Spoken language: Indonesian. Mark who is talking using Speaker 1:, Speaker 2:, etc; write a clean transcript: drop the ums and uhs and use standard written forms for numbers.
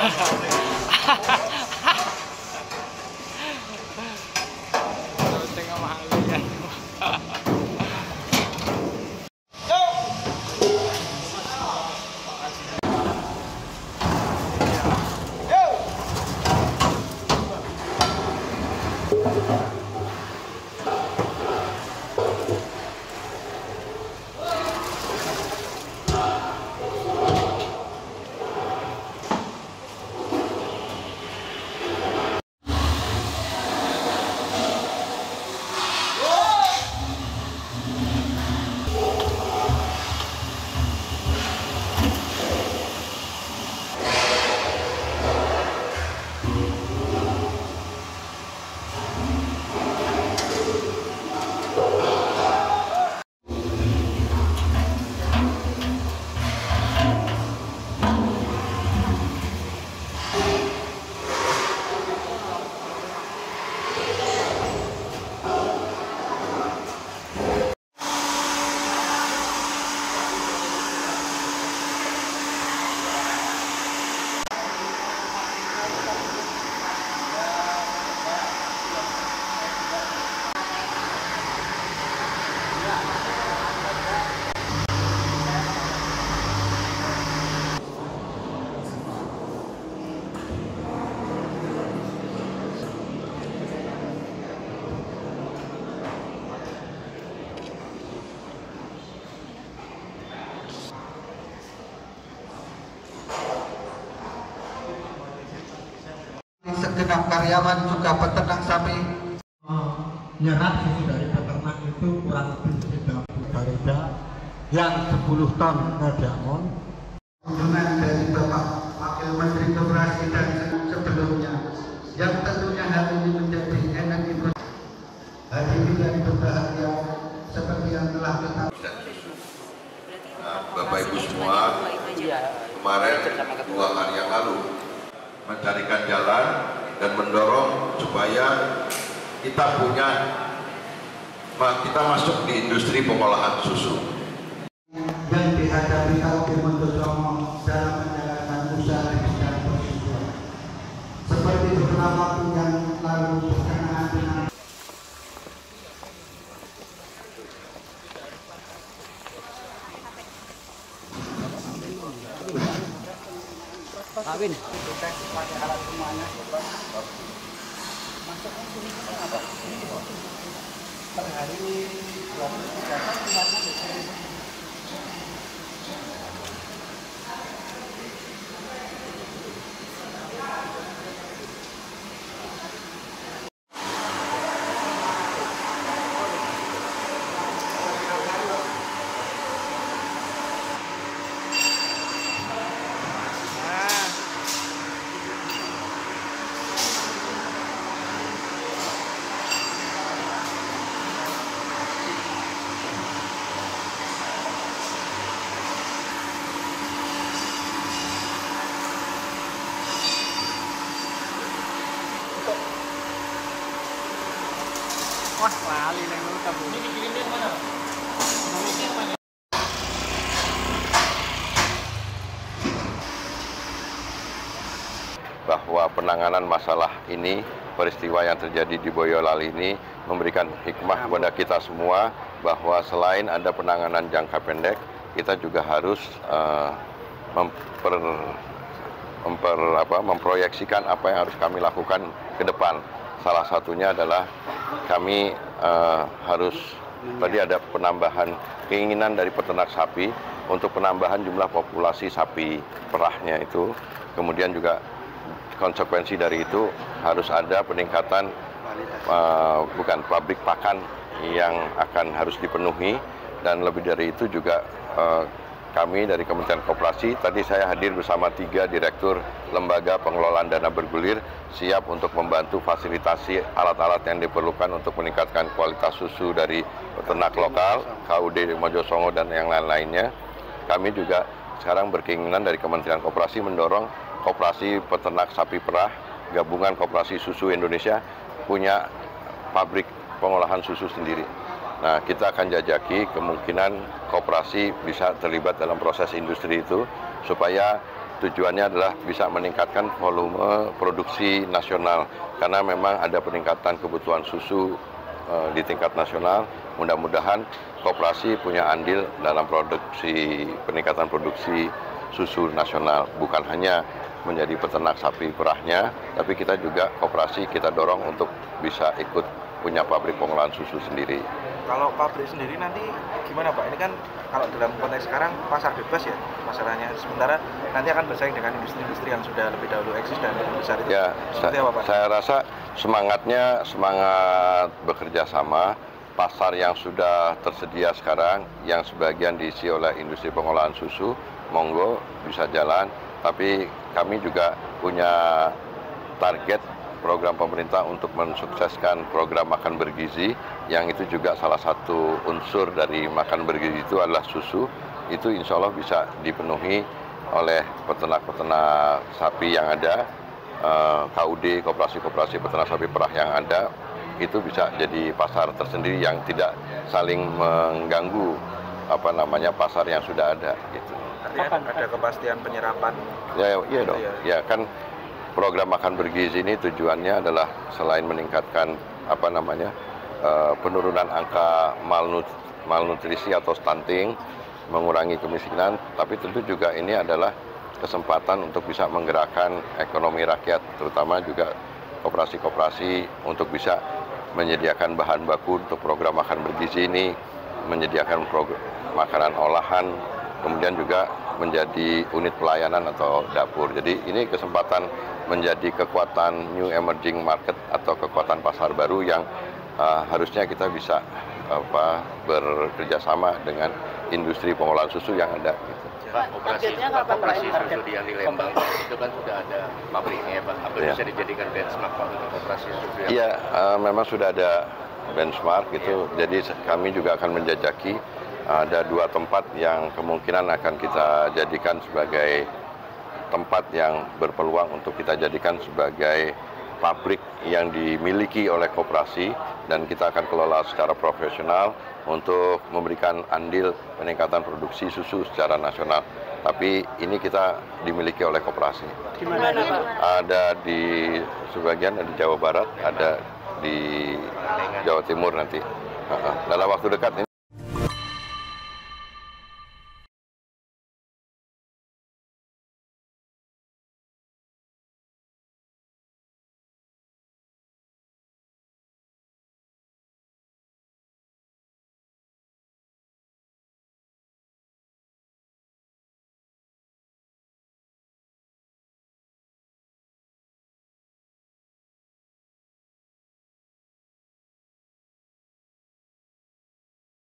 Speaker 1: Tengah mahal ya.
Speaker 2: Segenap karyawan juga peternak sapi
Speaker 3: menyerap susu dari peternak itu kurang lebih 30 barida yang 10 ton diamond.
Speaker 2: Kunjungan dari Bapak Wakil Menteri Koperasi dan sebelumnya yang tentunya hal ini menjadi energi hadirin yang berbahagia seperti yang telah kita
Speaker 4: Bapak Ibu semua, kemarin 2 hari yang lalu mencarikan jalan dan mendorong supaya kita masuk di industri pengolahan susu.
Speaker 2: Yang dihadapi Kaudir Mondosomo dalam menjalankan usaha registrasi persusuan. Seperti beberapa waktu yang lalu berkenaan dengan
Speaker 1: Kawin.
Speaker 2: pakai alat semuanya. Per hari 23 kan kemarin di sini.
Speaker 1: Wah, lali yang lu tahu. Ini dikirimnya mana?
Speaker 4: Bahwa penanganan masalah ini, peristiwa yang terjadi di Boyolali ini memberikan hikmah kepada kita semua bahwa selain ada penanganan jangka pendek, kita juga harus memproyeksikan apa yang harus kami lakukan ke depan. Salah satunya adalah kami harus, tadi ada penambahan keinginan dari peternak sapi untuk penambahan jumlah populasi sapi perahnya itu. Kemudian juga konsekuensi dari itu harus ada peningkatan pabrik pakan yang harus dipenuhi, dan lebih dari itu juga kami dari Kementerian Koperasi, tadi saya hadir bersama 3 direktur lembaga pengelolaan dana bergulir, siap untuk membantu fasilitasi alat-alat yang diperlukan untuk meningkatkan kualitas susu dari peternak lokal, KUD Mojosongo dan yang lain-lainnya. Kami juga sekarang berkeinginan dari Kementerian Koperasi mendorong Koperasi Peternak Sapi Perah, Gabungan Koperasi Susu Indonesia punya pabrik pengolahan susu sendiri. Nah, kita akan jajaki kemungkinan koperasi bisa terlibat dalam proses industri itu supaya tujuannya adalah bisa meningkatkan volume produksi nasional karena memang ada peningkatan kebutuhan susu di tingkat nasional. Mudah-mudahan koperasi punya andil dalam peningkatan produksi susu nasional, bukan hanya menjadi peternak sapi perahnya, tapi kita juga koperasi kita dorong untuk bisa ikut punya pabrik pengolahan susu sendiri.
Speaker 5: Kalau pabrik sendiri nanti gimana Pak? Ini kan kalau dalam konteks sekarang pasar bebas ya masalahnya. Sementara nanti akan bersaing dengan industri-industri yang sudah lebih dahulu eksis dan lebih besar itu.
Speaker 4: Ya,
Speaker 5: apa, Pak?
Speaker 4: Saya rasa semangat bekerja sama. Pasar yang sudah tersedia sekarang, yang sebagian diisi oleh industri pengolahan susu, monggo bisa jalan. Tapi kami juga punya target program pemerintah untuk mensukseskan program makan bergizi, yang itu juga salah satu unsur dari makan bergizi itu adalah susu. Itu insya Allah bisa dipenuhi oleh peternak-peternak sapi yang ada, KUD, koperasi-koperasi peternak sapi perah yang ada, itu bisa jadi pasar tersendiri yang tidak saling mengganggu pasar yang sudah ada gitu.
Speaker 5: Artinya ada kepastian penyerapan.
Speaker 4: Iya dong. Ya kan program makan bergizi ini tujuannya adalah selain meningkatkan penurunan angka malnutrisi atau stunting, mengurangi kemiskinan, tapi tentu juga ini adalah kesempatan untuk bisa menggerakkan ekonomi rakyat, terutama juga koperasi-koperasi untuk bisa menyediakan bahan baku untuk program makan bergizi ini, menyediakan makanan olahan, kemudian juga menjadi unit pelayanan atau dapur. Jadi ini kesempatan menjadi kekuatan new emerging market atau kekuatan pasar baru yang harusnya kita bisa bekerja sama dengan industri pengolahan susu yang ada. Gitu.
Speaker 6: Pak, operasi susu di Lembang itu kan sudah ada pabriknya ya Pak. Apa bisa dijadikan benchmark Pak untuk operasi susu?
Speaker 4: Iya, memang sudah ada benchmark gitu. Jadi kami juga akan menjajaki ada 2 tempat yang kemungkinan akan kita jadikan sebagai tempat yang berpeluang untuk kita jadikan sebagai pabrik yang dimiliki oleh koperasi, dan kita akan kelola secara profesional untuk memberikan andil peningkatan produksi susu secara nasional. Tapi ini kita dimiliki oleh koperasi.
Speaker 1: Di mana Pak?
Speaker 4: Ada di sebagian di Jawa Barat, ada di Jawa Timur nanti. Dalam waktu dekat ini